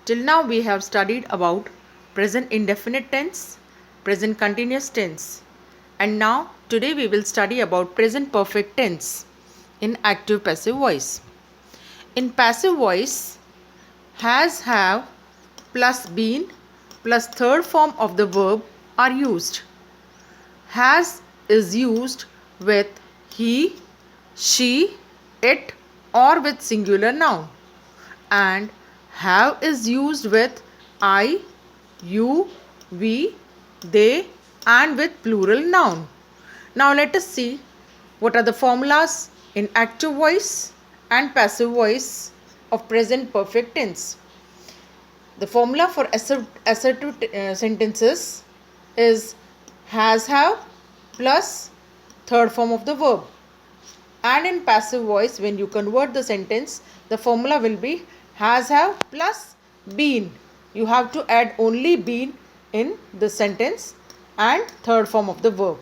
Till now we have studied about present indefinite tense, present continuous tense, and now today we will study about present perfect tense in active passive voice. In passive voice, has, have plus been plus third form of the verb are used. Has is used with he, she, it or with singular noun, and have is used with I, you, we, they and with plural noun. Now let us see what are the formulas in active voice and passive voice of present perfect tense. The formula for assertive sentences is has, have plus third form of the verb. And in passive voice, when you convert the sentence, the formula will be has, have plus been. You have to add only been in the sentence and third form of the verb.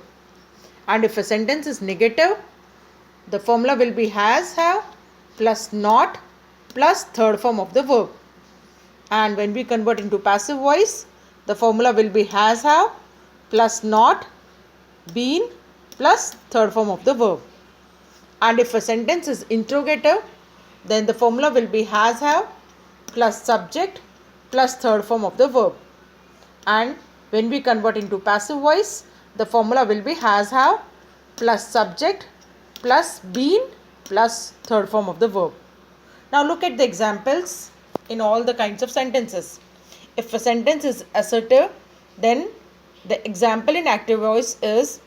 And if a sentence is negative, the formula will be has, have plus not plus third form of the verb. And when we convert into passive voice, the formula will be has, have plus not been plus third form of the verb. And if a sentence is interrogative, then the formula will be has, have plus subject plus third form of the verb. And when we convert into passive voice, the formula will be has, have plus subject plus been plus third form of the verb. Now look at the examples in all the kinds of sentences. If a sentence is assertive, then the example in active voice is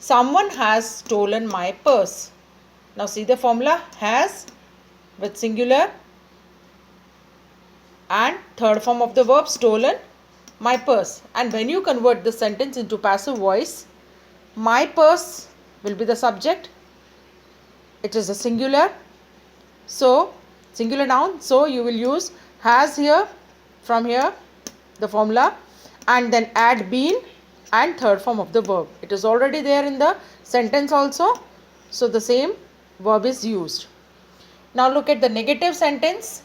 someone has stolen my purse. Now see the formula, has with singular and third form of the verb stolen my purse. And when you convert the sentence into passive voice, my purse will be the subject. It is a singular. So singular noun. So you will use has here from here the formula and then add been and third form of the verb. It is already there in the sentence also. So the same verb is used. Now look at the negative sentence.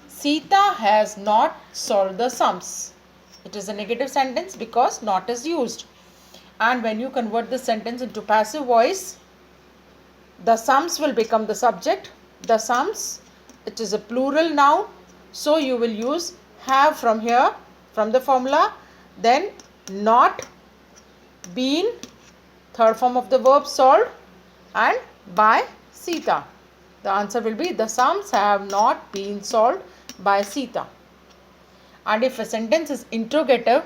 Sita has not solved the sums. It is a negative sentence because not is used. And when you convert this sentence into passive voice, the sums will become the subject. The sums, it is a plural noun. So you will use have from here, from the formula, then not, been, third form of the verb solved, and by Sita. The answer will be the sums have not been solved by Sita. And if a sentence is interrogative,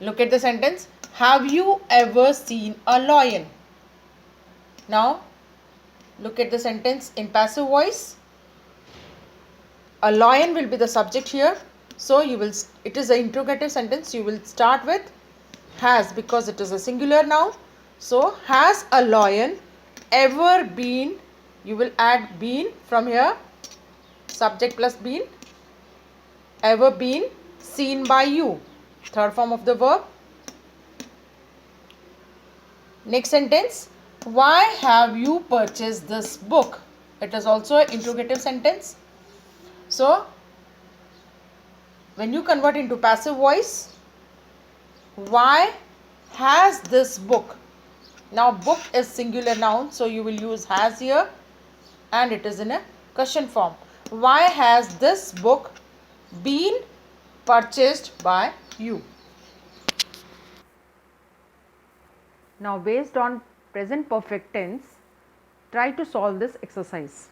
look at the sentence. Have you ever seen a lion? Now look at the sentence in passive voice. A lion will be the subject here. So you will, it is an interrogative sentence. You will start with has because it is a singular noun. So has a lion ever been, you will add been from here, subject plus been, ever been seen by you, third form of the verb. Next sentence, why have you purchased this book? It is also an interrogative sentence. So when you convert into passive voice, why has this book? Now book is singular noun, so you will use has here and it is in a question form. Why has this book been purchased by you? Now based on present perfect tense, try to solve this exercise.